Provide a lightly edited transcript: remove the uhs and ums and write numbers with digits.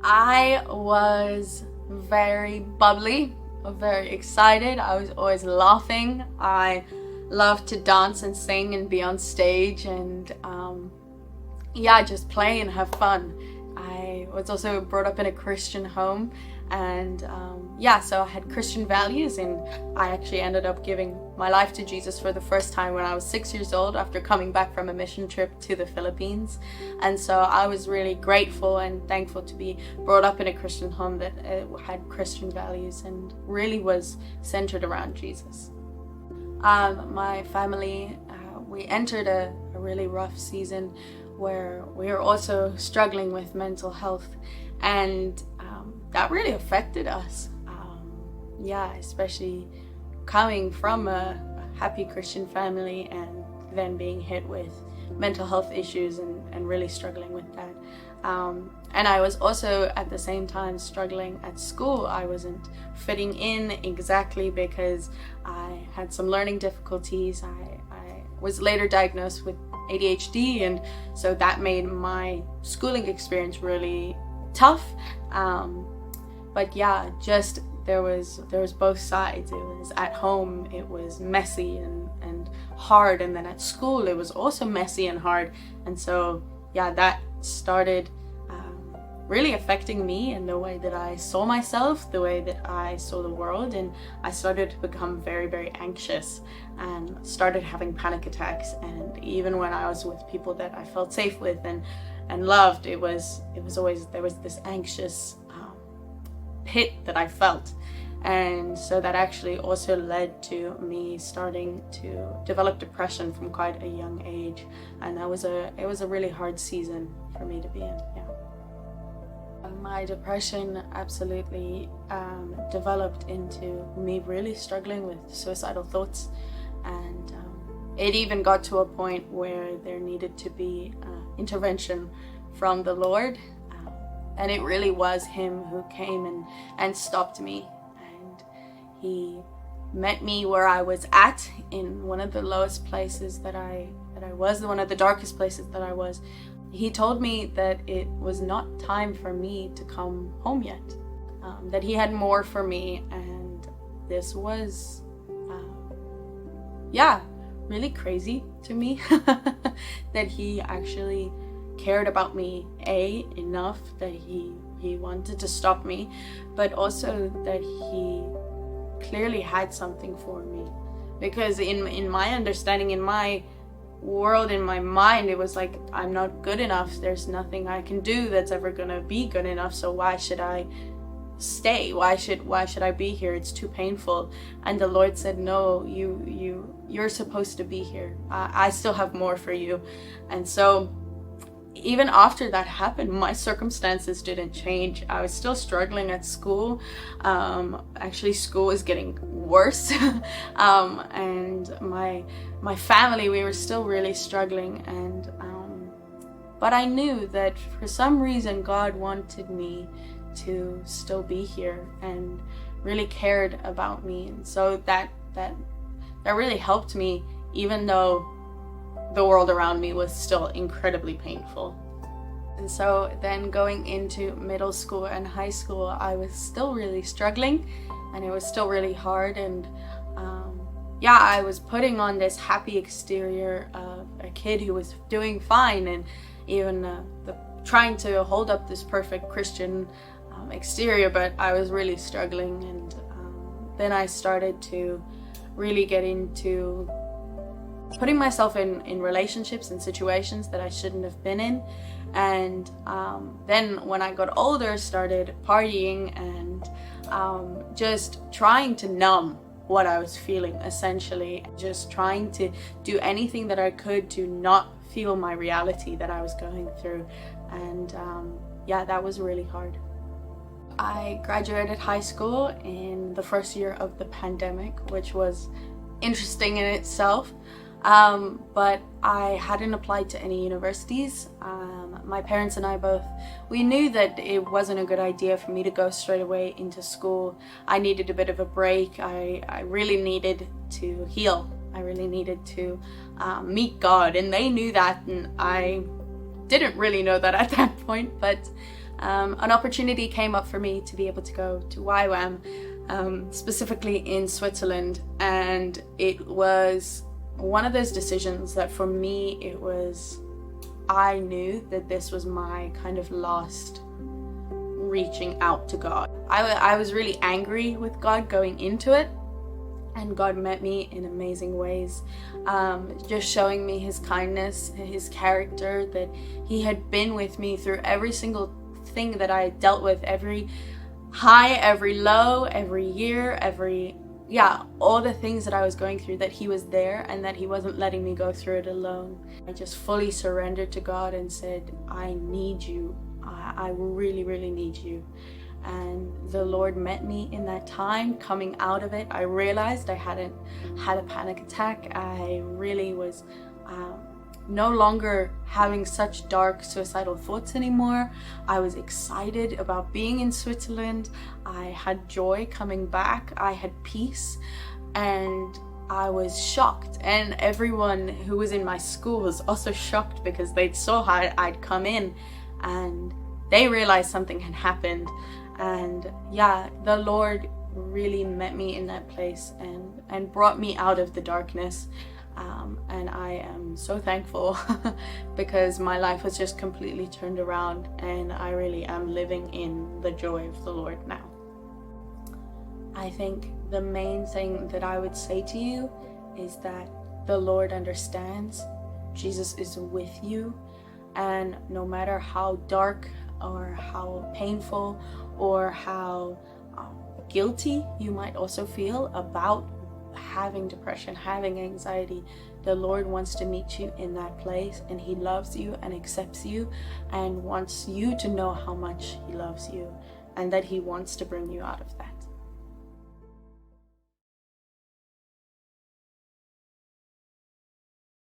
I was very bubbly, very excited. I was always laughing. I loved to dance and sing and be on stage and just play and have fun. I was also brought up in a Christian home, and so I had Christian values, and I actually ended up giving my life to Jesus for the first time when I was 6 years old after coming back from a mission trip to the Philippines. And so I was really grateful and thankful to be brought up in a Christian home that had Christian values and really was centered around Jesus. My family, we entered a really rough season where we were also struggling with mental health, and that really affected us. Especially coming from a happy Christian family and then being hit with mental health issues and really struggling with that. And I was also at the same time struggling at school. I wasn't fitting in exactly because I had some learning difficulties. I was later diagnosed with ADHD, and so that made my schooling experience really tough. There was both sides. It was at home, it was messy and hard, and then at school it was also messy and hard. And so that started really affecting me in the way that I saw myself, the way that I saw the world, and I started to become very, very anxious and started having panic attacks. And even when I was with people that I felt safe with and loved, it was always, there was this anxious pit that I felt. And so that actually also led to me starting to develop depression from quite a young age, and it was a really hard season for me to be in. My depression absolutely developed into me really struggling with suicidal thoughts, and it even got to a point where there needed to be intervention from the Lord, and it really was Him who came and stopped me. And He met me where I was at, in one of the lowest places that I was, one of the darkest places that I was. He told me that it was not time for me to come home yet, that He had more for me, and this was really crazy to me that He actually cared about me enough that he wanted to stop me, but also that He clearly had something for me. Because in my understanding, in my world, in my mind, it was like, I'm not good enough, there's nothing I can do that's ever gonna be good enough, so why should I stay? Why should I be here? It's too painful. And the Lord said, no, you're supposed to be here. I still have more for you. And so even after that happened, my circumstances didn't change. I was still struggling at school. Actually, school was getting worse. And my family, we were still really struggling. And but I knew that for some reason God wanted me to still be here and really cared about me. And so that really helped me, even though the world around me was still incredibly painful. And so then going into middle school and high school, I was still really struggling, and it was still really hard. And I was putting on this happy exterior of a kid who was doing fine, and even trying to hold up this perfect Christian exterior, but I was really struggling. And then I started to really get into putting myself in relationships and situations that I shouldn't have been in. And then when I got older, started partying and just trying to numb what I was feeling, essentially. Just trying to do anything that I could to not feel my reality that I was going through. And that was really hard. I graduated high school in the first year of the pandemic, which was interesting in itself. But I hadn't applied to any universities. My parents and I both, we knew that it wasn't a good idea for me to go straight away into school. I needed a bit of a break. I really needed to heal. I really needed to meet God, and they knew that, and I didn't really know that at that point. But an opportunity came up for me to be able to go to YWAM, specifically in Switzerland, and it was one of those decisions that for me I knew that this was my kind of last reaching out to God. I was really angry with God going into it, and God met me in amazing ways, just showing me his kindness, his character, that he had been with me through every single thing that I dealt with, every high, every low, every year, all the things that I was going through, that he was there and that he wasn't letting me go through it alone. I just fully surrendered to God and said, I need you. I really, really need you. And the Lord met me in that time. Coming out of it, I realized I hadn't had a panic attack. I really was no longer having such dark suicidal thoughts anymore. I was excited about being in Switzerland. I had joy coming back. I had peace, and I was shocked. And everyone who was in my school was also shocked, because they saw how I'd come in and they realized something had happened. And yeah, the Lord really met me in that place and brought me out of the darkness. And I am so thankful because my life was just completely turned around, and I really am living in the joy of the Lord now. I think the main thing that I would say to you is that the Lord understands. Jesus is with you, and no matter how dark or how painful or how guilty you might also feel about having depression, having anxiety, the Lord wants to meet you in that place, and he loves you and accepts you and wants you to know how much he loves you, and that he wants to bring you out of that.